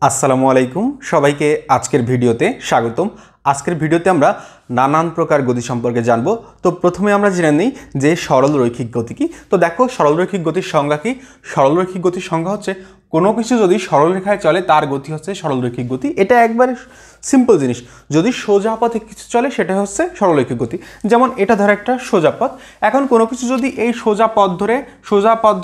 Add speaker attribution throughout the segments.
Speaker 1: আসসালামু আলাইকুম সবাইকে আজকের ভিডিওতে স্বাগতম। আজকের ভিডিওতে আমরা নানান প্রকার গতি সম্পর্কে জানব। তো প্রথমে আমরা জেনে নিই যে সরল রৈখিক গতি কি। তো দেখো সরল রৈখিক গতির সংজ্ঞা কি। সরল রৈখিক গতির সংজ্ঞা হচ্ছে কোনো কিছু যদি সরল রেখায় চলে তার গতি হচ্ছে সরল রৈখিক গতি। এটা একবারে সিম্পল জিনিস। যদি সোজা পথে কিছু চলে সেটা হচ্ছে সরল রৈখিক গতি। যেমন এটা ধরো একটা সোজা পথ, এখন কোনো কিছু যদি এই সোজা পথ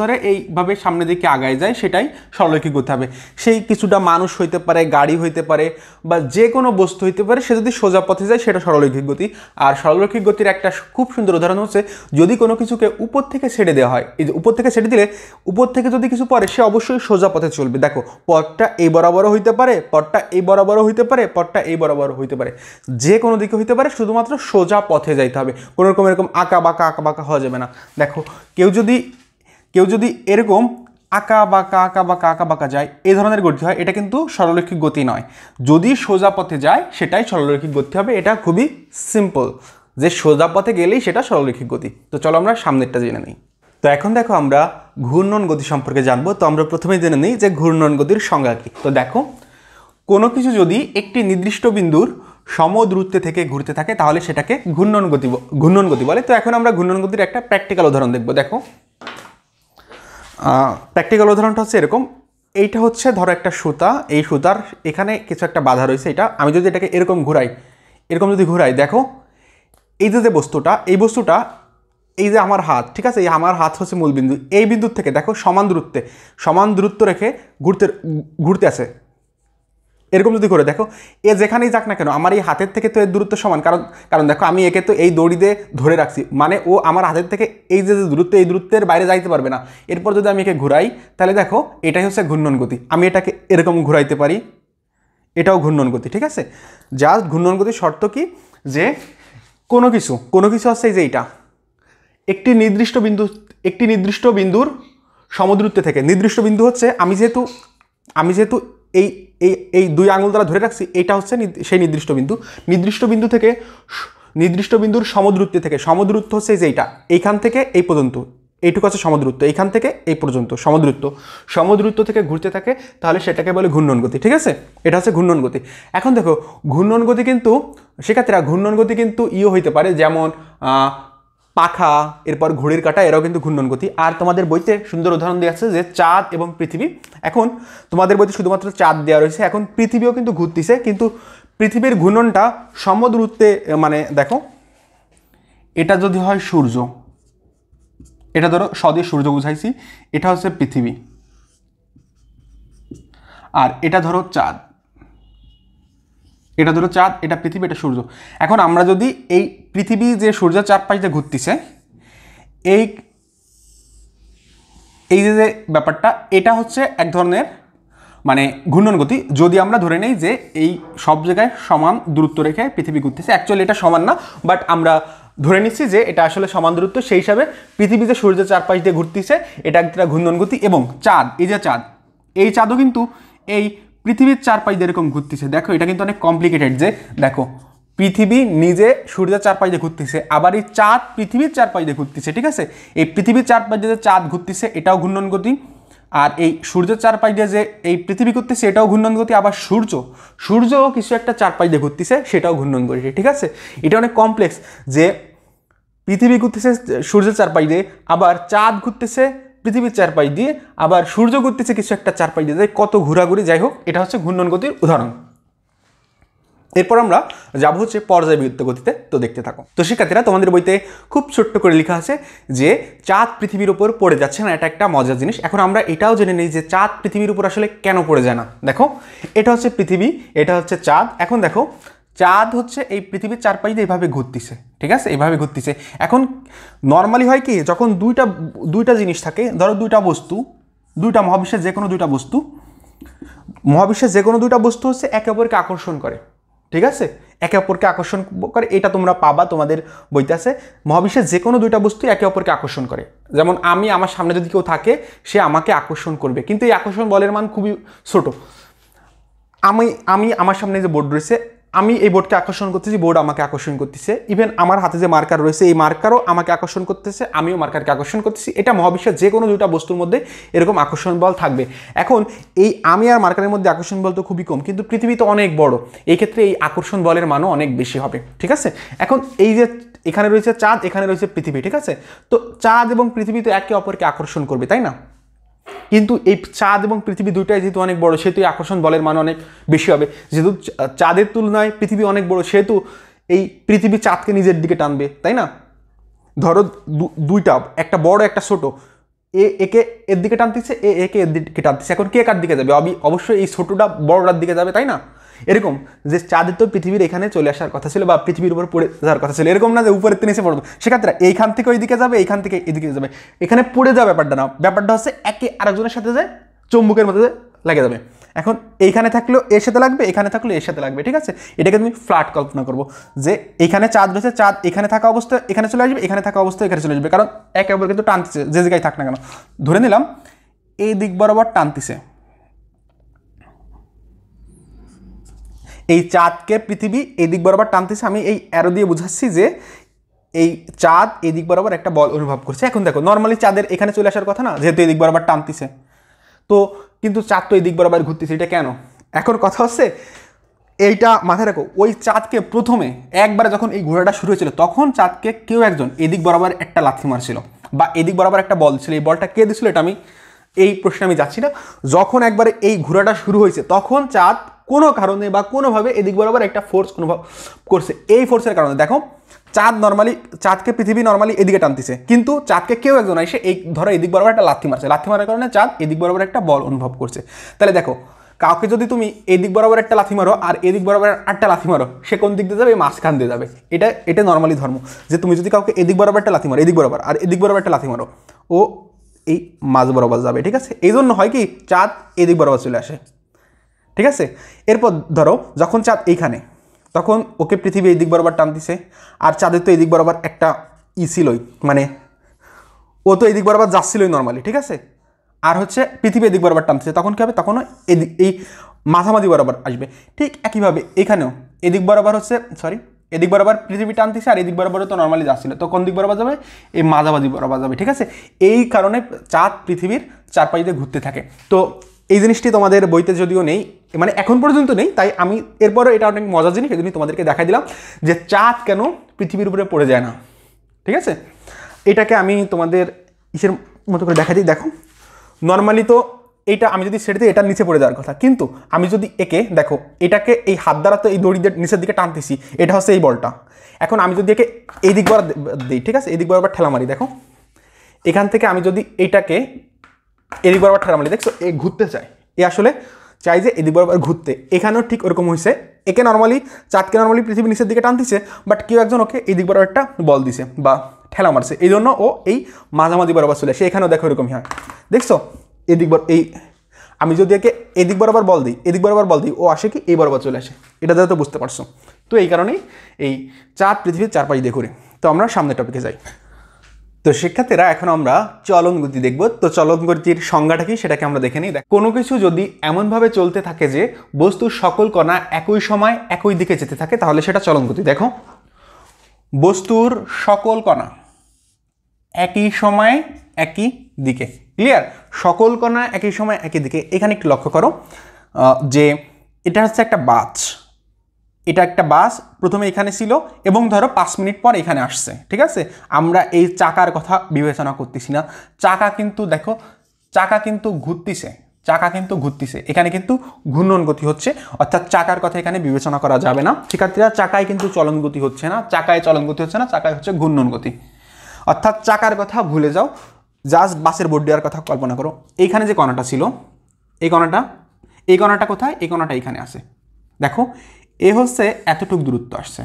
Speaker 1: ধরে এইভাবে সামনের দিকে আগায় যায় সেটাই সরল রৈখিক গতি হবে। সেই কিছুটা মানুষ হইতে পারে, গাড়ি হইতে পারে, বা যে কোনো বস্তু হইতে পারে, সে যদি সোজা পথে যায় সেটা সরল রৈখিক গতি। আর সরল রৈখিক গতির একটা খুব সুন্দর উদাহরণ হচ্ছে যদি কোনো কিছুকে উপর থেকে ছেড়ে দেওয়া হয়, এই যে উপর থেকে ছেড়ে দিলে উপর থেকে যদি কিছু পড়ে সে অবশ্যই সোজা পথে চলবে। দেখো পথটা এই বরাবরও হইতে পারে, পথটা এই বরাবরও হইতে পারে, পথটা এই বরাবরও হইতে পারে, যে কোনো দিকে হইতে পারে, শুধুমাত্র সোজা পথে যাইতে হবে। কোনো রকম এরকম আঁকা বাঁকা হওয়া যাবে না। দেখো কেউ যদি এরকম আঁকা বাঁকা যায়, এই ধরনের গতি হয়, এটা কিন্তু সরলরৈখিক গতি নয়। যদি সোজা পথে যায় সেটাই সরলরৈখিক গতি হবে। এটা খুবই সিম্পল যে সোজা পথে গেলেই সেটা সরলরৈখিক গতি। তো চলো আমরা সামনেরটা জেনে নিই। তো এখন দেখো আমরা ঘূর্ণন গতি সম্পর্কে জানবো। তো আমরা প্রথমেই জেনে নিই যে ঘূর্ণন গতির সংজ্ঞা কী। তো দেখো কোনো কিছু যদি একটি নির্দিষ্ট বিন্দুর সমদূরত্বে থেকে ঘুরতে থাকে তাহলে সেটাকে ঘূর্ণন গতি বলে। তো এখন আমরা ঘূর্ণন গতির একটা প্র্যাকটিক্যাল উদাহরণ দেখবো। দেখো প্র্যাকটিক্যাল উদাহরণটা হচ্ছে এরকম। এইটা হচ্ছে ধরো একটা সুতা, এই সুতার এখানে কিছু একটা বাধা রয়েছে। এটা আমি যদি এটাকে এরকম ঘুরাই, দেখো এই যে বস্তুটা, এই যে আমার হাত, ঠিক আছে, এই আমার হাত হচ্ছে মূল বিন্দু। এই বিন্দুর থেকে দেখো সমান দূরত্ব রেখে ঘুরতে আছে। এরকম যদি করে দেখো, এ যেখানেই যাক না কেন আমার এই হাতের থেকে তো এর দূরত্ব সমান, কারণ দেখো আমি একে তো এই দড়ি দিয়ে ধরে রাখছি, মানে ও আমার হাতের থেকে এই যে দূরত্ব, এই দূরত্বের বাইরে যাইতে পারবে না। এরপর যদি আমি একে ঘুরাই তাহলে দেখো এটাই হচ্ছে ঘূর্ণন গতি। আমি এটাকে এরকম ঘুরাইতে পারি, এটাও ঘূর্ণন গতি। ঠিক আছে, জাস্ট ঘূর্ণন গতির শর্ত কি, যে কোনো কিছু হচ্ছে এই যে এইটা একটি নির্দিষ্ট বিন্দুর সমদূরত্বে থেকে, নির্দিষ্ট বিন্দু হচ্ছে আমি যেহেতু এই এই এই দুই আঙুল দ্বারা ধরে রাখছি, এটা হচ্ছে সেই নির্দিষ্ট বিন্দু থেকে নির্দিষ্ট বিন্দুর সমদূরত্বে থেকে, সমদূরত্ব হচ্ছে যে এইটা, এইখান থেকে এই পর্যন্ত, এইটুকু আছে সমদূরত্ব, এইখান থেকে এই পর্যন্ত সমদূরত্ব থেকে ঘুরতে থাকে, তাহলে সেটাকে বলে ঘূর্ণন গতি। ঠিক আছে, এটা হচ্ছে ঘূর্ণন গতি। এখন দেখো ঘূর্ণন গতি কিন্তু সেক্ষেত্রে ঘূর্ণন গতি কিন্তু হইতে পারে, যেমন পাখা, এরপর ঘড়ির কাঁটা, এরাও কিন্তু ঘূর্ণন গতি। আর তোমাদের বইতে সুন্দর উদাহরণ দেওয়া আছে যে চাঁদ এবং পৃথিবী। এখন তোমাদের বইতে শুধুমাত্র চাঁদ দেওয়া রয়েছে, এখন পৃথিবীও কিন্তু ঘুরতেছে, কিন্তু পৃথিবীর ঘূর্ণনটা সমদূরত্বে, মানে দেখো এটা যদি হয় সূর্য, এটা ধরো দিয়ে সূর্য বুঝাইছি, এটা হচ্ছে পৃথিবী, আর এটা ধরো চাঁদ, এটা পৃথিবী, এটা সূর্য। এখন আমরা যদি এই পৃথিবী যে সূর্যের চারপাশ দিয়ে ঘুরতেছে, এই যে ব্যাপারটা, এটা হচ্ছে এক ধরনের মানে ঘূর্ণন গতি। যদি আমরা ধরে নেই যে এই সব জায়গায় সমান দূরত্ব রেখে পৃথিবী ঘুরতেছে, অ্যাকচুয়ালি এটা সমান না, বাট আমরা ধরে নিচ্ছি যে এটা আসলে সমান দূরত্ব, সেই হিসাবে পৃথিবী যে সূর্যের চারপাশ দিয়ে ঘুরতেছে এটা একটা ঘূর্ণন গতি। এবং চাঁদ, এই চাঁদও কিন্তু এই পৃথিবীর চারপাশ দিয়ে এরকম ঘুরতেছে। দেখো এটা কিন্তু অনেক কমপ্লিকেটেড, যে দেখো পৃথিবী নিজে সূর্যের চারপাশ দিয়ে ঘুরতেছে, আবার এই চাঁদ পৃথিবীর চারপাশ দিয়ে ঘুরতেছে। ঠিক আছে, এই পৃথিবীর চারপাশ দিয়ে চাঁদ ঘুরতেছে, এটাও ঘূর্ণন গতি। আর এই সূর্যের চারপাশ দিয়ে যে এই পৃথিবী ঘুরতেছে, এটাও ঘূর্ণন গতি। আবার সূর্যও কিছু একটা চারপাশ দিয়ে ঘুরতেছে, সেটাও ঘূর্ণন গতি। ঠিক আছে, এটা অনেক কমপ্লেক্স, যে পৃথিবী ঘুরতেছে সূর্যের চারপাশ দিয়ে, আবার চাঁদ ঘুরতেছে পৃথিবীর চারপাশ দিয়ে, আবার সূর্য ঘুরতেছে কিছু একটা চারপাশ দিয়ে, কত ঘোরাঘুরি। যাই হোক, এটা হচ্ছে ঘূর্ণন গতির উদাহরণ। এরপর আমরা যাব হচ্ছে পর্যায়বৃত্ত গতিতে। তো দেখতে থাকো। তো শিক্ষার্থীরা, তোমাদের বইতে খুব ছোট্ট করে লেখা আছে যে চাঁদ পৃথিবীর উপর পড়ে যাচ্ছে না, এটা একটা মজার জিনিস। এখন আমরা এটাও জেনে নিই যে চাঁদ পৃথিবীর উপর আসলে কেন পড়ে যায় না। দেখো এটা হচ্ছে পৃথিবী, এটা হচ্ছে চাঁদ। এখন দেখো চাঁদ হচ্ছে এই পৃথিবীর চারপাশ দিয়ে এইভাবে ঘুরতেছে। ঠিক আছে, এইভাবে ঘুরতেছে। এখন নর্মালি হয় কি, যখন দুইটা জিনিস থাকে, ধরো মহাবিশ্বের যে কোনো দুইটা বস্তু হচ্ছে একে অপরকে আকর্ষণ করে। ঠিক আছে, একে অপরকে আকর্ষণ করে, এটা তোমরা পাবা তোমাদের বইতে আছে। মহাবিশ্বের যে কোনো দুইটা বস্তু একে অপরকে আকর্ষণ করে। যেমন আমার সামনে যদি কেউ থাকে, সে আমাকে আকর্ষণ করবে, কিন্তু এই আকর্ষণ বলের মান খুবই ছোট। আমার সামনে যে বোর্ড রয়েছে, আমি এই বোর্ডকে আকর্ষণ করতেছি, বোর্ড আমাকে আকর্ষণ করতেছে, ইভেন আমার হাতে যে মার্কার রয়েছে এই মার্কারও আমাকে আকর্ষণ করতেছে, আমিও মার্কারকে আকর্ষণ করতেছি। এটা মহাবিশ্বের যে কোনো দুইটা বস্তুর মধ্যে এরকম আকর্ষণ বল থাকবে। এখন এই আমি আর মার্কারের মধ্যে আকর্ষণ বল তো খুবই কম, কিন্তু পৃথিবী তো অনেক বড়, এই ক্ষেত্রে এই আকর্ষণ বলের মানও অনেক বেশি হবে। ঠিক আছে, এখন এই যে এখানে রয়েছে চাঁদ, এখানে রয়েছে পৃথিবী, ঠিক আছে, তো চাঁদ এবং পৃথিবী তো একে অপরকে আকর্ষণ করবে, তাই না? কিন্তু এই চাঁদ এবং পৃথিবী দুইটাই যেহেতু অনেক বড়, সেহেতু এই আকর্ষণ বলের মান অনেক বেশি হবে। যেহেতু চাঁদের তুলনায় পৃথিবী অনেক বড়, সেহেতু এই পৃথিবী চাঁদকে নিজের দিকে টানবে, তাই না? ধরো দুইটা, একটা বড় একটা ছোট, একে এর দিকে টানতেছে, একে এর দিকে টানতেছে, এখন কে কার দিকে যাবে? অবশ্যই এই ছোটটা বড়টার দিকে যাবে, তাই না? এরকম যে চাঁদের তো পৃথিবীর এখানে চলে আসার কথা ছিল বা পৃথিবীর উপর পড়ে যাওয়ার কথা ছিল, এরকম না যে উপরের নিচে পড়বে, সেক্ষেত্রে এইখান থেকে ওইদিকে যাবে, এইখান থেকে এদিকে যাবে, এখানে পড়ে যাওয়া ব্যাপারটা না, ব্যাপারটা হচ্ছে একে আরেকজনের সাথে যায় চুম্বকের মধ্যে লেগে যাবে। এখন এইখানে থাকলেও এর সাথে লাগবে, এখানে থাকলেও এর সাথে লাগবে, ঠিক আছে? এটাকে তুমি ফ্ল্যাট কল্পনা করবো যে এখানে চাঁদ রয়েছে, চাঁদ এখানে থাকা অবস্থায় এখানে চলে আসবে, এখানে থাকা অবস্থায় এখানে চলে আসবে, কারণ একে অপর কিন্তু টানতেছে যে জায়গায় থাক না কেন। ধরে নিলাম এই দিক বরাবর টানতেছে, এই চাঁদকে পৃথিবী এই দিক বরাবর টানতেছে, আমি এই অ্যারো দিয়ে বুঝাচ্ছি যে এই চাঁদ এই দিক বরাবর একটা বল অনুভব করছে। এখন দেখো নর্মালি চাঁদের এখানে চলে আসার কথা না, যেহেতু এই দিক বরাবর টানতেছে, তো কিন্তু চাঁদ তো এই দিক বরাবর ঘুরতেছে, এটা কেন? এখন কথা হচ্ছে এইটা মাথায় রাখো, ওই চাঁদকে প্রথমে একবার যখন এই ঘোরাটা শুরু হয়েছিল, তখন চাঁদকে কেউ একজন এদিক বরাবর একটা লাথি মারছিল বা এদিক বরাবর একটা বল ছিল, এই বলটা কে দিছিল এটা আমি এই প্রশ্নে আমি যাচ্ছি না। যখন একবারে এই ঘোরাটা শুরু হয়েছে, তখন চাঁদ কোনো কারণে বা কোনোভাবে এদিক বরাবর একটা ফোর্স অনুভব করছে। এই ফোর্সের কারণে দেখো চাঁদকে পৃথিবী নর্মালি এদিকে টানতেছে, কিন্তু চাঁদকে কেউ একজন এসে এই ধরো এদিক বরাবর একটা লাথি মারছে, লাথি মারার কারণে চাঁদ এদিক বরাবর একটা বল অনুভব করছে। তাহলে দেখো কাউকে যদি তুমি এদিক বরাবর একটা লাথি মারো আর এদিক বরাবর একটা লাথি মারো, সে কোন দিক দিয়ে যাবে? মাঝখান দিয়ে যাবে। এটা নর্মালি ধর্ম, যে তুমি যদি কাউকে এদিক বরাবর একটা লাথি মারো, এদিক বরাবর, আর এদিক বরাবর একটা লাথি মারো, ও এই মাঝ বরাবর যাবে, ঠিক আছে? এই জন্য হয় কি চাঁদ এদিক বরাবর চলে আসে, ঠিক আছে? এরপর ধরো যখন চাঁদ এইখানে, তখন ওকে পৃথিবী এই দিক বরাবর টানতেছে, আর চাঁদের তো এই দিক বরাবর একটা ছিলই, মানে ও তো এই দিক বরাবর যাচ্ছিলই নর্মালি, ঠিক আছে? আর হচ্ছে পৃথিবী এদিক বরাবর টানতেছে, তখন কী হবে? তখনও এই মাঝামাঝি বরাবর আসবে। ঠিক একইভাবে এখানেও এদিক বরাবর হচ্ছে এদিক বরাবর পৃথিবী টানতেছে, আর এদিক বরাবরও তো নর্মালি যাচ্ছিল, তো কোন দিক বরাবর যাবে? এই মাঝামাঝি বরাবর যাবে, ঠিক আছে? এই কারণে চাঁদ পৃথিবীর চারপাশে দিয়ে ঘুরতে থাকে। তো এই জিনিসটি তোমাদের বইতে যদিও নেই, মানে এখন পর্যন্ত নেই, তাই আমি এরপরও এটা অনেক মজার জিনিস, এই জন্যই তোমাদেরকে দেখাই দিলাম যে চাঁদ কেন পৃথিবীর উপরে পড়ে যায় না, ঠিক আছে? এটাকে আমি তোমাদের ইসের মতো করে দেখাই দিই। দেখো নর্মালি তো এইটা আমি যদি ছেড়ে দিই, এটার নিচে পড়ে যাওয়ার কথা, কিন্তু আমি যদি একে দেখো, এটাকে এই হাত দ্বারা তো এই দড়িদের নিচের দিকে টানতেছি, এটা হচ্ছে এই বলটা। এখন আমি যদি একে এই দিক বরাবর দিই, ঠিক আছে, এই দিক বরাবর ঠেলা মারি, দেখো এখান থেকে আমি যদি এইটাকে এদিক বরাবর ঠেলা মারি, দেখছো এ ঘুরতে চায়, এ আসলে চাই যে এদিক বরাবর ঘুরতে। এখানেও ঠিক ওরকম হয়েছে, একে নর্মালি চাঁদকে নর্মালি পৃথিবী নিচের দিকে টানতেছে, বাট কেউ একজন ওকে এই দিক বরাবর একটা বল দিছে বা ঠেলা মারছে, এই জন্য ও এই মাঝামাঝি বরাবর চলে আসে। এখানেও দেখো এরকমই হয়, দেখছো এদিক এই আমি যদি একে এদিক বরাবর বল দিই, এদিক বরাবর বল দিই, ও আসে কি এই বরাবর চলে আসে। এটা যাতে বুঝতে পারছো। তো এই কারণেই এই চাঁদ পৃথিবীর চারপাশ দিয়ে ঘুরে। তো আমরা সামনের টপিকে যাই। তো শিক্ষার্থীরা এখন আমরা চলন গতি দেখব। তো চলন গতির সংজ্ঞাটা কি সেটাকে আমরা দেখে নিই। কোনো কিছু যদি এমনভাবে চলতে থাকে যে বস্তুর সকল কণা একই সময় একই দিকে যেতে থাকে, তাহলে সেটা চলন গতি। দেখো বস্তুর সকল কণা একই সময়ে একই দিকে, ক্লিয়ার? সকল কণা একই সময় একই দিকে। এখানে একটু লক্ষ্য করো যে এটা হচ্ছে একটা বাস, এটা একটা বাস প্রথমে এখানে ছিল এবং ধরো 5 মিনিট পর এখানে আসছে, ঠিক আছে? আমরা এই চাকার কথা বিবেচনা করতেছি না। চাকা কিন্তু দেখো, চাকা কিন্তু ঘুরতেছে, এখানে কিন্তু ঘূর্ণন গতি হচ্ছে, অর্থাৎ চাকার কথা এখানে বিবেচনা করা যাবে না। শিক্ষার্থীরা চাকায় কিন্তু চলন গতি হচ্ছে না, চাকায় হচ্ছে ঘূর্ণন গতি। অর্থাৎ চাকার কথা ভুলে যাও, জাস্ট বাসের বোর্ড দেওয়ার কথা কল্পনা করো। এইখানে যে কণাটা ছিল, এই কণাটা কোথায়? এই কণাটা এখানে আছে, দেখো এ হচ্ছে এতটুক দূরত্ব আসছে।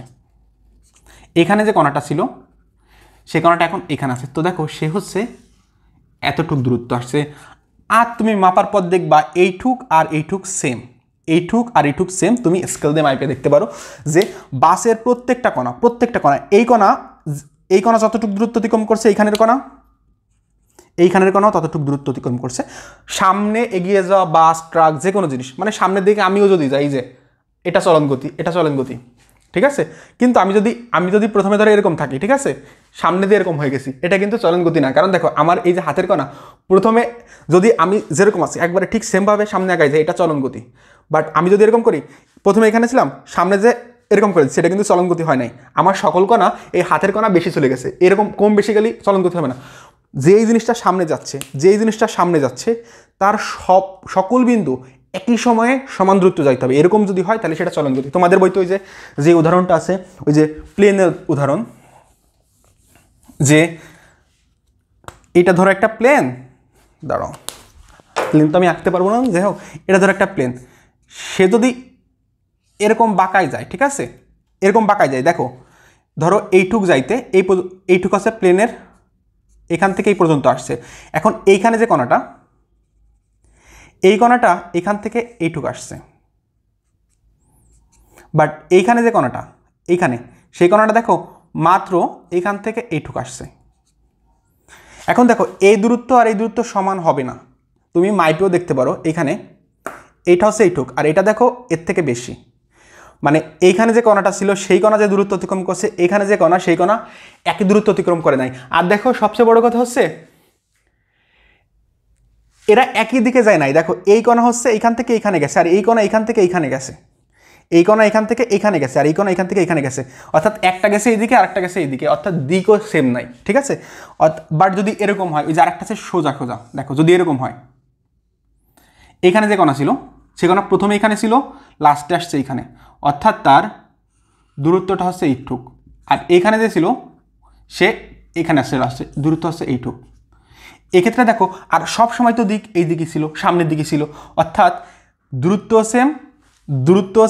Speaker 1: এখানে যে কণাটা ছিল সেই কণাটা এখন এখানে আছে, তো দেখো সে হচ্ছে এতটুক দূরত্ব আসছে। আর তুমি মাপার পর দেখবা এইটুক আর এইটুক সেম, তুমি স্কেল দিয়ে মাইপে দেখতে পারো যে বাসের প্রত্যেকটা কণা এই কণা যতটুকু দূরত্ব অতিক্রম করছে, এইখানের কণাও ততটুকু দূরত্ব অতিক্রম করছে। সামনে এগিয়ে যাওয়া বাস, ট্রাক, যে কোনো জিনিস, মানে সামনের দিকে আমিও যদি যাই, যে এটা চলন গতি, এটা চলন গতি, ঠিক আছে। কিন্তু আমি যদি প্রথমে ধরো এরকম থাকি, ঠিক আছে, সামনে দিয়ে এরকম হয়ে গেছি, এটা কিন্তু চলন গতি না। কারণ দেখো আমার এই যে হাতের কণা প্রথমে যদি আমি যেরকম আছি একবারে ঠিক সেমভাবে সামনে আগাই যায়, এটা চলন গতি। বাট আমি যদি এরকম করি, প্রথমে এখানে ছিলাম, সামনে যে এরকম করেছি, সেটা কিন্তু চলন গতি হয় নাই। আমার সকল কণা এই হাতের কণা বেশি চলে গেছে, এরকম কম বেশি গেলেই চলন গতি হবে না। যেই জিনিসটা সামনে যাচ্ছে তার সকল বিন্দু একই সময়ে সমান দূরত্ব যাইতে হবে। এরকম যদি হয় তাহলে সেটা চলন গতি। তোমাদের বইতে ওই যে উদাহরণটা আছে, ওই যে প্লেনের উদাহরণ, যে এটা ধরো একটা প্লেন, দাঁড়াও, প্লেন তো আমি আঁকতে পারবো না, যাই হোক, এটা ধরো একটা প্লেন, সে যদি এরকম বাঁকায় যায়, ঠিক আছে, এরকম বাঁকায় যায়, দেখো ধরো এইটুক যাইতে এইটুক আছে প্লেনের, এখান থেকে এই পর্যন্ত আসছে। এখন এইখানে যে কণাটা, এই কণাটা এখান থেকে এইটুক আসছে, বাট এইখানে যে কণাটা, এইখানে সেই কণাটা দেখো মাত্র এইখান থেকে এইটুক আসছে। এখন দেখো এই দূরত্ব আর এই দূরত্ব সমান হবে না, তুমি মাইপেও দেখতে পারো, এখানে এইটা হচ্ছে এইটুক, আর এটা দেখো এর থেকে বেশি। মানে এইখানে যে কণাটা ছিল সেই কণা যে দূরত্ব অতিক্রম করছে, এখানে যে কণা সেই কণা একই দূরত্ব অতিক্রম করে নাই। আর দেখো সবচেয়ে বড় কথা হচ্ছে এরা একই দিকে যায় নাই। দেখো এই কণা হচ্ছে এইখান থেকে এইখানে গেছে, আর এই কণা এইখান থেকে এইখানে গেছে, এই কণা এখান থেকে এইখানে গেছে, আর এই কণা এখান থেকে এইখানে গেছে। অর্থাৎ একটা গেছে এইদিকে, আরেকটা গেছে এইদিকে, অর্থাৎ দিকও সেম নাই, ঠিক আছে। বাট যদি এরকম হয়, ওই যে আরেকটা আছে সোজা খোঁজা, দেখো যদি এরকম হয়, এখানে যে কণা ছিল সে কণা প্রথমে এখানে ছিল, লাস্টে আসছে এইখানে, অর্থাৎ তার দূরত্বটা হচ্ছে এইটুক। আর এইখানে যে ছিল সে এখানে আসছে, লাস্টে দূরত্ব হচ্ছে এইটুক। এক্ষেত্রে দেখো আর সব সময় তো দিক এই দিকে ছিল, সামনের দিকে ছিল, অর্থাৎ দূরত্ব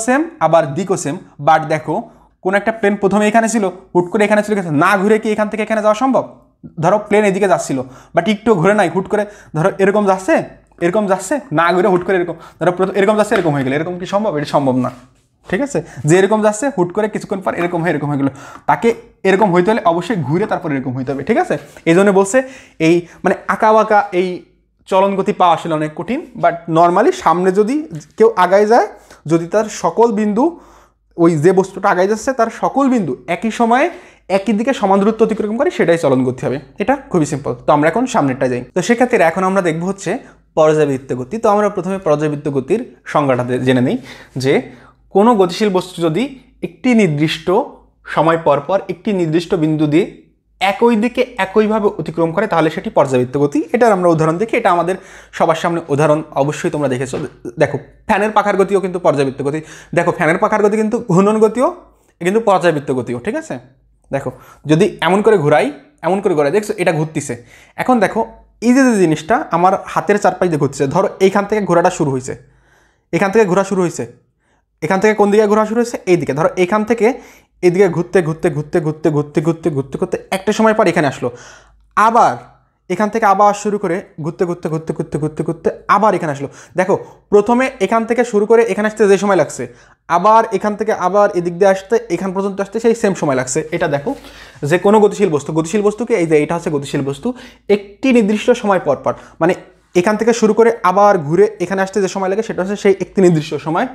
Speaker 1: সেম আবার দিকও সেম। বাট দেখো কোন একটা প্লেন প্রথমে এখানে ছিল, হুট করে এখানে চলে গেছে, না ঘুরে কি এখান থেকে এখানে যাওয়া সম্ভব? ধরো প্লেন এদিকে যাচ্ছিল, বাট একটু ঘুরে নাই, হুট করে ধরো এরকম যাচ্ছে, না ঘুরে হুট করে এরকম, ধরো এরকম যাচ্ছে, এরকম হয়ে গেলে, এরকম কি সম্ভব? এটা সম্ভব না, ঠিক আছে। যে এরকম যাচ্ছে, হুট করে কিছুক্ষণ পর এরকম হয়ে গেলো, তাকে এরকম হইতে হলে অবশ্যই ঘুরে তারপর এরকম হইতে হবে, ঠিক আছে। এই জন্য বলছে এই মানে আঁকা বাঁকা এই চলন গতি পাওয়া আসলে অনেক কঠিন। বাট নর্মালি সামনে যদি কেউ আগায় যায়, যদি তার সকল বিন্দু, ওই যে বস্তুটা আগায় যাচ্ছে তার সকল বিন্দু একই সময়ে একই দিকে সমান দূরত্ব অতিক্রম করে, সেটাই চলন গতি হবে। এটা খুবই সিম্পল। তো আমরা এখন সামনেরটা যাই। তো সেক্ষেত্রে এখন আমরা দেখবো হচ্ছে পর্যাবৃত্ত গতি। তো আমরা প্রথমে পর্যাবৃত্ত গতির সংজ্ঞাটা জেনে নিই, যে কোনো গতিশীল বস্তু যদি একটি নির্দিষ্ট সময় পর পর একটি নির্দিষ্ট বিন্দু দিয়ে একই দিকে একইভাবে অতিক্রম করে, তাহলে সেটি পর্যাবৃত্ত গতি। এটার আমরা উদাহরণ দেখি, এটা আমাদের সবার সামনে উদাহরণ অবশ্যই তোমরা দেখেছো। দেখো ফ্যানের পাখার গতিও কিন্তু পর্যাবৃত্ত গতি। দেখো ফ্যানের পাখার গতি কিন্তু ঘূর্ণন গতিও, কিন্তু পর্যাবৃত্ত গতিও, ঠিক আছে। দেখো যদি এমন করে ঘোরাই, দেখছো এটা ঘুরতেছে। এখন দেখো এই যে জিনিসটা আমার হাতের চারপাশ দিয়ে ঘুরতেছে, ধরো এইখান থেকে ঘোরাটা শুরু হয়েছে, এখান থেকে ঘোরা শুরু হয়েছে, এখান থেকে কোন দিকে ঘোরা শুরু হয়েছে? এইদিকে। ধরো এখান থেকে এদিকে ঘুরতে একটা সময় পর এখানে আসলো, আবার এখান থেকে আবার শুরু করে ঘুরতে আবার এখানে আসলো। দেখো প্রথমে এখান থেকে শুরু করে এখানে আসতে যে সময় লাগছে, আবার এখান থেকে আবার এদিক দিয়ে আসতে এখান পর্যন্ত আসতে সেই সেম সময় লাগছে। এটা দেখো যে কোনো গতিশীল বস্তুকে এই যে এটা হচ্ছে গতিশীল বস্তু, একটি নির্দিষ্ট সময় পর পর, মানে এখান থেকে শুরু করে আবার ঘুরে এখানে আসতে যে সময় লাগে সেটা হচ্ছে সেই একটি নির্দিষ্ট সময়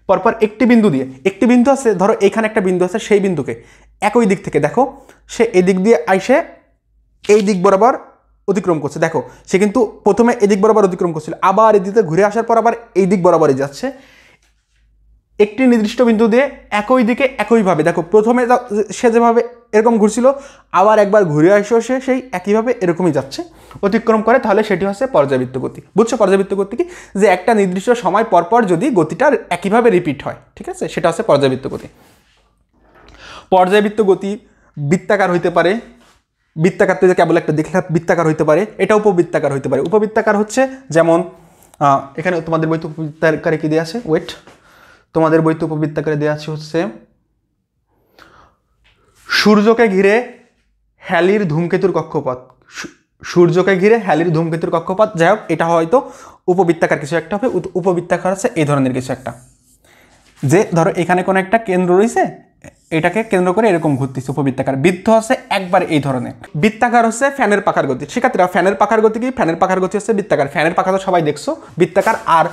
Speaker 1: পরপর একটি বিন্দু দিয়ে, একটি বিন্দু আছে, ধরো এখানে একটা বিন্দু আছে, সেই বিন্দুকে একই দিক থেকে দেখো সে এদিক দিয়ে আইসে এই দিক বরাবর অতিক্রম করছে। দেখো সে কিন্তু প্রথমে এদিক বরাবর অতিক্রম করছিল, আবার এদিকে ঘুরে আসার পর আবার এই দিক বরাবরই যাচ্ছে, একটি নির্দিষ্ট বিন্দু দিয়ে একই দিকে একইভাবে। দেখো প্রথমে সে যেভাবে এরকম ঘুরছিল, আবার একবার ঘুরে আসেও সে সেই একইভাবে এরকমই যাচ্ছে, অতিক্রম করে, তাহলে সেটি হচ্ছে পর্যাবৃত্ত গতি। বুঝছো পর্যাবৃত্ত গতি কি? যে একটা নির্দিষ্ট সময় পরপর যদি গতিটা একইভাবে রিপিট হয়, ঠিক আছে, সেটা হচ্ছে পর্যাবৃত্ত গতি। পর্যাবৃত্ত গতি বৃত্তাকার হইতে পারে, বৃত্তাকার তো কেবল একটা দেখলে বৃত্তাকার হইতে পারে, এটা উপবৃত্তাকার হইতে পারে। উপবৃত্তাকার হচ্ছে যেমন এখানে তোমাদের বইতে উপবৃত্তাকারে কি দেওয়া আছে, ওয়েট, তোমাদের বইতে উপবৃত্তাকারে দেওয়া আছে হচ্ছে সূর্যকে ঘিরে হ্যালির ধূমকেতুর কক্ষপথ, সূর্যকে ঘিরে হ্যালির ধূমকেতুর কক্ষপথ। যাই হোক, এটা হয়তো উপবৃত্তাকার কিছু একটা হবে। উপবৃত্তাকার হচ্ছে এই ধরনের কিছু একটা, যে ধরো এখানে কোনো একটা কেন্দ্র রয়েছে, এটাকে কেন্দ্র করে এরকম ঘুরতেছে, উপবৃত্তাকার। বৃত্ত হচ্ছে একবার এই ধরনের। বৃত্তাকার হচ্ছে ফ্যানের পাখার গতি। সেক্ষেত্রে ফ্যানের পাখার গতি কি? ফ্যানের পাখার গতি হচ্ছে বৃত্তাকার। ফ্যানের পাখা তো সবাই দেখছো, বৃত্তাকার। আর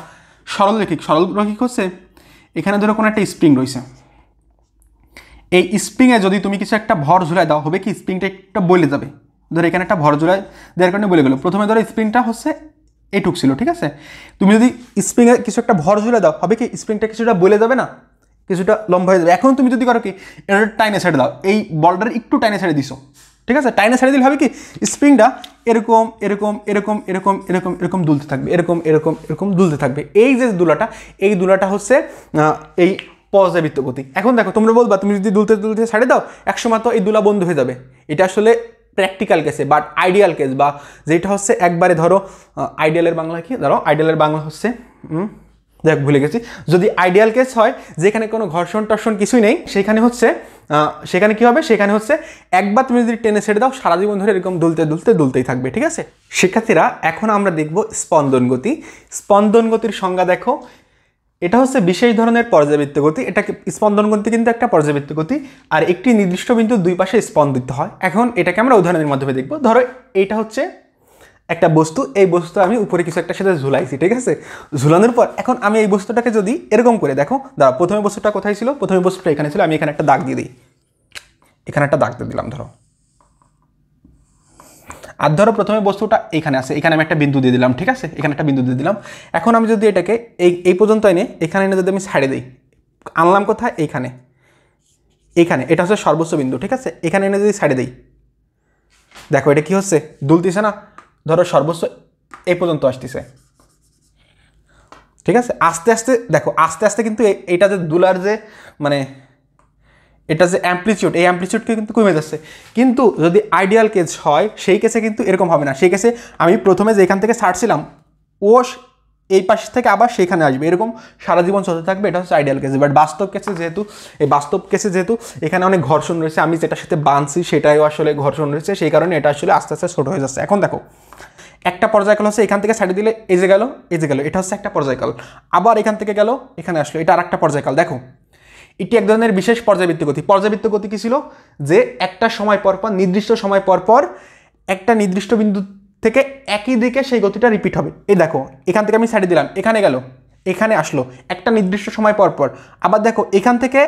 Speaker 1: সরলরৈখিক হচ্ছে এখানে ধরো কোনো একটা স্প্রিং রয়েছে, এই স্প্রিংয়ে যদি তুমি কিছু একটা ভর ঝুলাই দাও, হবে কি স্প্রিংটা একটা বলে যাবে। ধরো এখানে একটা ভর ঝুলাই দেওয়ার কারণে বলে গেলো। প্রথমে ধরো স্প্রিংটা হচ্ছে এটুক ছিল, ঠিক আছে, তুমি যদি স্প্রিংয়ে কিছু একটা ভর ঝুলাই দাও, হবে কি স্প্রিংটা কিছুটা বলে যাবে না, কিছুটা লম্বা হয়ে যাবে। এখন তুমি যদি করো কি এটা টাইনে ছেড়ে দাও, এই বলটার একটু টাইনে ছেড়ে দিছো, ঠিক আছে, টাইনে ছেড়ে দিলে হবে কি স্প্রিংটা এরকম এরকম এরকম এরকম এরকম এরকম দুলতে থাকবে, এরকম এরকম এরকম দুলতে থাকবে। এই যে দুলাটা, এই দুলাটা হচ্ছে এই পর্যাবৃত্ত গতি। এখন দেখো তোমরা বলবা তুমি যদি দুলতে দুলতে ছাড়ে দাও একসময় তো এই দুলা বন্ধ হয়ে যাবে। এটা আসলে প্র্যাকটিক্যাল কেসে, বাট আইডিয়াল কেস বা যেটা হচ্ছে একবারে ধরো আইডিয়ালের বাংলা কি, ধরো আইডিয়ালের বাংলা হচ্ছে দেখ ভুলে গেছি, যদি আইডিয়াল কেস হয় যেখানে কোনো ঘর্ষণ টর্ষণ কিছুই নেই, সেখানে হচ্ছে সেখানে কি হবে, সেখানে হচ্ছে একবার তুমি যদি টেনে ছেড়ে দাও সারা জীবন ধরে এরকম দুলতে দুলতে দুলতেই থাকবে, ঠিক আছে। শিক্ষার্থীরা এখন আমরা দেখব স্পন্দন গতি। স্পন্দন গতির সংজ্ঞা দেখো, এটা হচ্ছে বিশেষ ধরনের পর্যাবৃত্ত গতি। এটাকে স্পন্দন গতি কিন্তু একটা পর্যাবৃত্ত গতি, আর একটি নির্দিষ্ট বিন্দু দুই পাশে স্পন্দিত হয়। এখন এটাকে আমরা উদাহরণের মাধ্যমে দেখব। ধরো এইটা হচ্ছে একটা বস্তু, এই বস্তু আমি উপরে কিছু একটা সাথে ঝুলাইছি, ঠিক আছে, ঝুলানোর পর এখন আমি এই বস্তুটাকে যদি এরকম করে দেখো, দাঁড়া প্রথমে বস্তুটা কোথায় ছিল, প্রথমে বস্তুটা এখানে ছিল, আমি এখানে একটা দাগ দিয়ে দিই, এখানে একটা দাগ দিয়ে দিলাম ধরো, আর ধরো প্রথমে বস্তুটা এখানে আছে, এখানে আমি একটা বিন্দু দিয়ে দিলাম, ঠিক আছে, এখানে একটা বিন্দু দিয়ে দিলাম। এখন আমি যদি এটাকে এই পর্যন্ত এনে এখানে এনে যদি আমি ছাড়ে দিই, আনলাম কোথায়, এইখানে, এইখানে এটা হচ্ছে সর্বোচ্চ বিন্দু, ঠিক আছে, এখানে এনে যদি ছাড়ে দিই, দেখো এটা কি হচ্ছে, দুলতেছে না, ধরো সর্বোচ্চ এই পর্যন্ত আসতেছে, ঠিক আছে, আস্তে আস্তে দেখো আস্তে আস্তে কিন্তু এটা যে দুলার যে মানে এটা যে অ্যাম্পলিটিউড, এই অ্যাম্পলিটিউডকে কিন্তু কমে যাচ্ছে। কিন্তু যদি আইডিয়াল কেস হয় সেই কেসে কিন্তু এরকম হবে না। সেই কেসে আমি প্রথমে যে এখান থেকে ছাড়ছিলাম ও এই পাশ থেকে আবার সেখানে আসবে, এরকম সারা জীবন চলতে থাকবে। এটা হচ্ছে আইডিয়াল কেসে। বাট বাস্তব কেসে যেহেতু এখানে অনেক ঘর্ষণ রয়েছে, আমি যেটার সাথে বাঁধছি সেটাইও আসলে ঘর্ষণ রয়েছে, সেই কারণে এটা আসলে আস্তে আস্তে ছোটো হয়ে যাচ্ছে। এখন দেখো একটা পর্যায়কাল হচ্ছে এখান থেকে ছাড়িয়ে দিলে এই যে গেল, এটা হচ্ছে একটা পর্যায়কাল, আবার এখান থেকে গেল এখানে আসলো, এটা আর একটা পর্যায়কাল। দেখো এটি এক ধরনের বিশেষ পর্যাবৃত্ত গতি। পর্যাবৃত্ত গতি কি ছিল, যে একটা সময় পর পর, নির্দিষ্ট সময় পর পর একটা নির্দিষ্ট বিন্দু থেকে একই দিকে সেই গতিটা রিপিট হবে। এই দেখো এখান থেকে আমি ছাড়িয়ে দিলাম, এখানে গেল, এখানে আসলো, একটা নির্দিষ্ট সময় পর পর। আবার দেখো এখান থেকে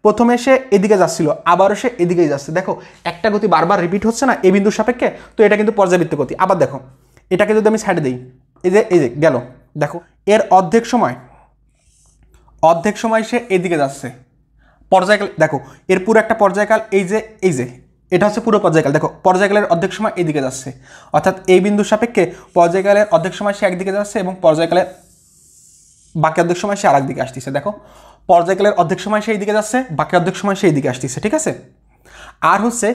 Speaker 1: প্রথমে সে এদিকে যাচ্ছিল, আবারও সে এদিকেই যাচ্ছে। দেখো একটা গতি বারবার রিপিট হচ্ছে না এই বিন্দুর সাপেক্ষে, তো এটা কিন্তু পর্যাবৃত্ত গতি। আবার দেখো এটাকে যদি আমি ছাড়ে দিই, এই যে গেল, দেখো এর অর্ধেক সময় সে এদিকে যাচ্ছে। পর্যায়কাল দেখো এর পুরো একটা পর্যায়কাল, এই যে এটা হচ্ছে পুরো পর্যায়কাল। দেখো পর্যায়কালের অর্ধেক সময় এদিকে যাচ্ছে, অর্থাৎ এই বিন্দুর সাপেক্ষে পর্যায়কালের অর্ধেক সময় সে একদিকে যাচ্ছে এবং পর্যায়কালের বাকি অর্ধেক সময় সে আরেক দিকে আসতেছে। দেখো পর্যায়কালের অর্ধেক সময় সে এইদিকে যাচ্ছে, বাকি অর্ধেক সময় সে এইদিকে আসতেছে, ঠিক আছে। আর হচ্ছে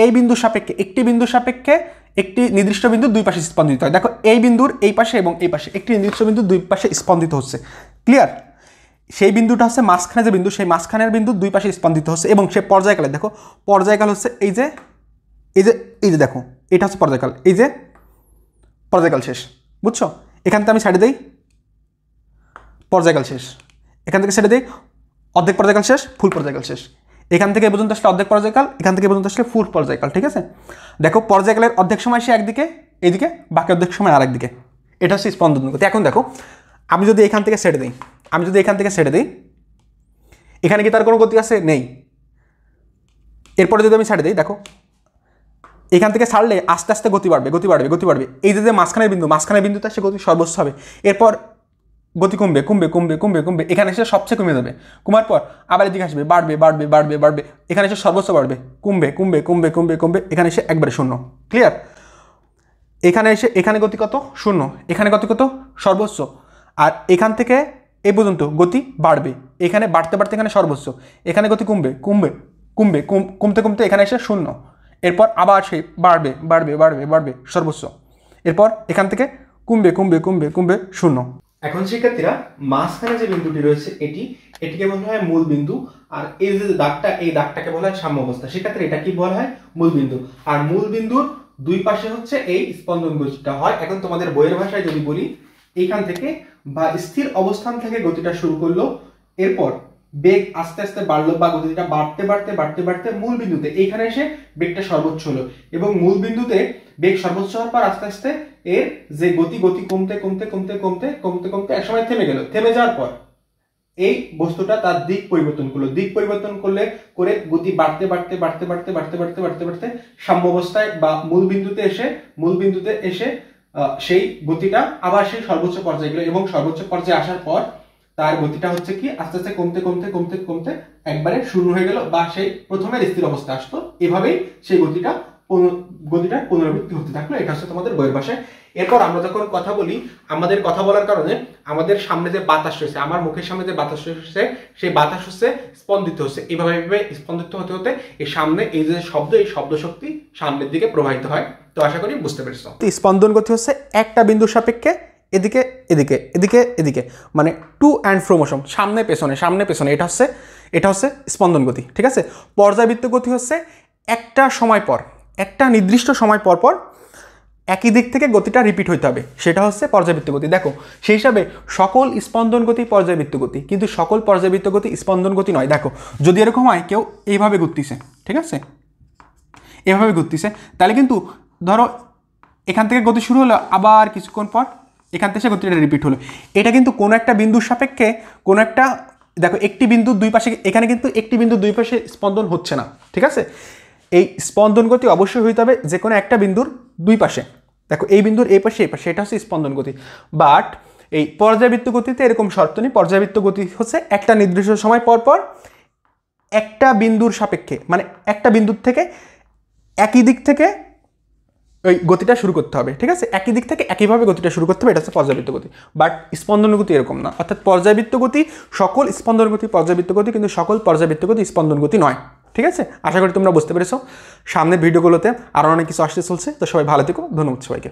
Speaker 1: এই বিন্দুর সাপেক্ষে, একটি বিন্দুর সাপেক্ষে একটি নির্দিষ্ট বিন্দু দুই পাশে স্পন্দিত হয়। দেখো এই বিন্দুর এই পাশে এবং এই পাশে একটি নির্দিষ্ট বিন্দু দুই পাশে স্পন্দিত হচ্ছে, ক্লিয়ার। সেই বিন্দুটা হচ্ছে মাঝখানে যে বিন্দু, সেই মাঝখানের বিন্দু দুই পাশে স্পন্দিত হচ্ছে এবং সে পর্যায়কালে, দেখো পর্যায়কাল হচ্ছে এই যে দেখো এটা হচ্ছে পর্যায়কাল, এই যে পর্যায়কাল শেষ, বুঝছো। এখান থেকে আমি ছেড়ে দিই, পর্যায়কাল শেষ, এখান থেকে ছেড়ে দিই, অর্ধেক পর্যায়কাল শেষ, ফুল পর্যায়কাল শেষ। এখান থেকে এ পর্যন্ত আসলে অর্ধেক পর্যায়কাল, এখান থেকে পর্যন্ত আসলে ফুল পর্যায়কাল, ঠিক আছে। দেখো পর্যায়কালের অর্ধেক সময় সে একদিকে এইদিকে, বাকি অর্ধেক সময় আর একদিকে, এটা হচ্ছে স্পন্দন গতি। এখন দেখো আমি যদি এখান থেকে ছেড়ে দিই, এখানে কি তার কোনো গতি আছে, নেই। এরপরে যদি আমি ছেড়ে দিই, দেখো এখান থেকে ছাড়লে আস্তে আস্তে গতি বাড়বে। এই যে মাঝখানের বিন্দুতে সে গতি সর্বোচ্চ হবে। এরপর গতি কমবে, এখানে এসে সবচেয়ে কমে যাবে, কমার পর আবার এদিকে আসবে, বাড়বে, এখানে এসে সর্বোচ্চ বাড়বে, কমবে, এখানে এসে একবারে শূন্য, ক্লিয়ার। এখানে গতি কত, শূন্য, এখানে গতি কত, সর্বোচ্চ। আর এখান থেকে এই পর্যন্ত গতি বাড়বে, এখানে বাড়তে এখানে সর্বোচ্চ, এখানে গতি কমতে এখানে এসে শূন্য। এরপর আবার সে বাড়বে সর্বোচ্চ। এরপর এখান থেকে কমবে শূন্য। এখন শিক্ষার্থীরা মাঝখানে যে বিন্দুটি রয়েছে এটিকে বলা হয় মূল বিন্দু, আর এই যে দাগটা, এই দাগটাকে বলা হয় সাম্যাবস্থা। শিক্ষার্থীরা এটা কি বলা হয়, মূল বিন্দু। আর মূল বিন্দুর দুই পাশে হচ্ছে এই স্পন্দন গতিটা হয়। এখন তোমাদের বইয়ের ভাষায় যদি বলি, এইখান থেকে বা স্থির অবস্থান থেকে গতিটা শুরু করলো, এরপর বেগ আস্তে আস্তে বাড়লো বা গতিটা বাড়তে মূল বিন্দুতে এইখানে এসে বেগটা সর্বোচ্চ হলো, এবং মূল বিন্দুতে বেগ সর্বোচ্চ হওয়ার পর আস্তে আস্তে এর যে গতি কমতে একসময় থেমে গেল। থেমে যাওয়ার পর এই বস্তুটা তার দিক পরিবর্তন করলো, দিক পরিবর্তন করলে করে গতি বাড়তে বাড়তে বাড়তে বাড়তে বাড়তে বাড়তে বাড়তে বাড়তে সাম্যাবস্থায় বা মূল বিন্দুতে এসে সেই গতিটা আবার সেই সর্বোচ্চ পর্যায়ে গেল, এবং সর্বোচ্চ পর্যায়ে আসার পর তার গতিটা হচ্ছে কি আস্তে আস্তে কমতে কমতে কমতে কমতে একবারে শূন্য হয়ে গেল, বা সেই প্রথমের স্থির অবস্থা আসতো। এভাবেই সেই গতিটা পুনরাবৃত্তি হতে থাকলো। এটা হচ্ছে তোমাদের বইয়ের ভাষায়। এরপর আমরা যখন কথা বলি, আমাদের কথা বলার কারণে আমাদের সামনে যে বাতাস রয়েছে, আমার মুখের সামনে যে বাতাস রয়েছে, সেই বাতাস হচ্ছে স্পন্দিত হচ্ছে, এইভাবে স্পন্দিত হতে হতে এই সামনে এই যে শব্দ, এই শব্দ শক্তি সামনের দিকে প্রবাহিত হয়। তো আশা করি বুঝতে পেরেছো। স্পন্দন গতি হচ্ছে একটা বিন্দুর সাপেক্ষে এদিকে এদিকে এদিকে এদিকে, মানে টু অ্যান্ড ফ্রো মোশন, সামনে পেছনে, এটা হচ্ছে স্পন্দন গতি। ঠিক আছে। পর্যাবৃত্ত গতি হচ্ছে একটা সময় পর, একটা নির্দিষ্ট সময় পর পর একই দিক থেকে গতিটা রিপিট হইতে হবে, সেটা হচ্ছে পর্যাবৃত্ত গতি। দেখো সেই হিসাবে সকল স্পন্দন গতি পর্যাবৃত্ত গতি, কিন্তু সকল পর্যাবৃত্ত গতি স্পন্দন গতি নয়। দেখো যদি এরকম হয়, কেউ এইভাবে ঘুরতেছে, ঠিক আছে, এভাবে ঘুরতেছে, তাহলে কিন্তু ধরো এখান থেকে গতি শুরু হলো, আবার কিছুক্ষণ পর এখান থেকে গতিটা রিপিট হলো। এটা কিন্তু কোনো একটা বিন্দুর সাপেক্ষে কোনো একটা, দেখো একটি বিন্দুর দুই পাশে, এখানে কিন্তু একটি বিন্দুর দুই পাশে স্পন্দন হচ্ছে না। ঠিক আছে। এই স্পন্দন গতি অবশ্যই হইতে হবে যে কোনো একটা বিন্দুর দুই পাশে। দেখো এই বিন্দুর এই পাশে এই পাশে, এটা হচ্ছে স্পন্দন গতি। বাট এই পর্যাবৃত্ত গতিতে এরকম শর্ত নেই। পর্যাবৃত্ত গতি হচ্ছে একটা নির্দিষ্ট সময় পর পর একটা বিন্দুর সাপেক্ষে, মানে একটা বিন্দুর থেকে একই দিক থেকে ওই গতিটা শুরু করতে হবে। ঠিক আছে। একই দিক থেকে একইভাবে গতিটা শুরু করতে হবে, এটা হচ্ছে পর্যাবৃত্ত গতি। বাট স্পন্দন গতি এরকম না, অর্থাৎ পর্যাবৃত্ত গতি সকল স্পন্দন গতি পর্যাবৃত্ত গতি, কিন্তু সকল পর্যাবৃত্ত গতি স্পন্দন গতি নয়। ঠিক আছে। আশা করি তোমরা বুঝতে পেরেছো। সামনের ভিডিওগুলোতে আরও অনেক কিছু আসতে চলছে। তো সবাই ভালো থেকো, ধন্যবাদ সবাইকে।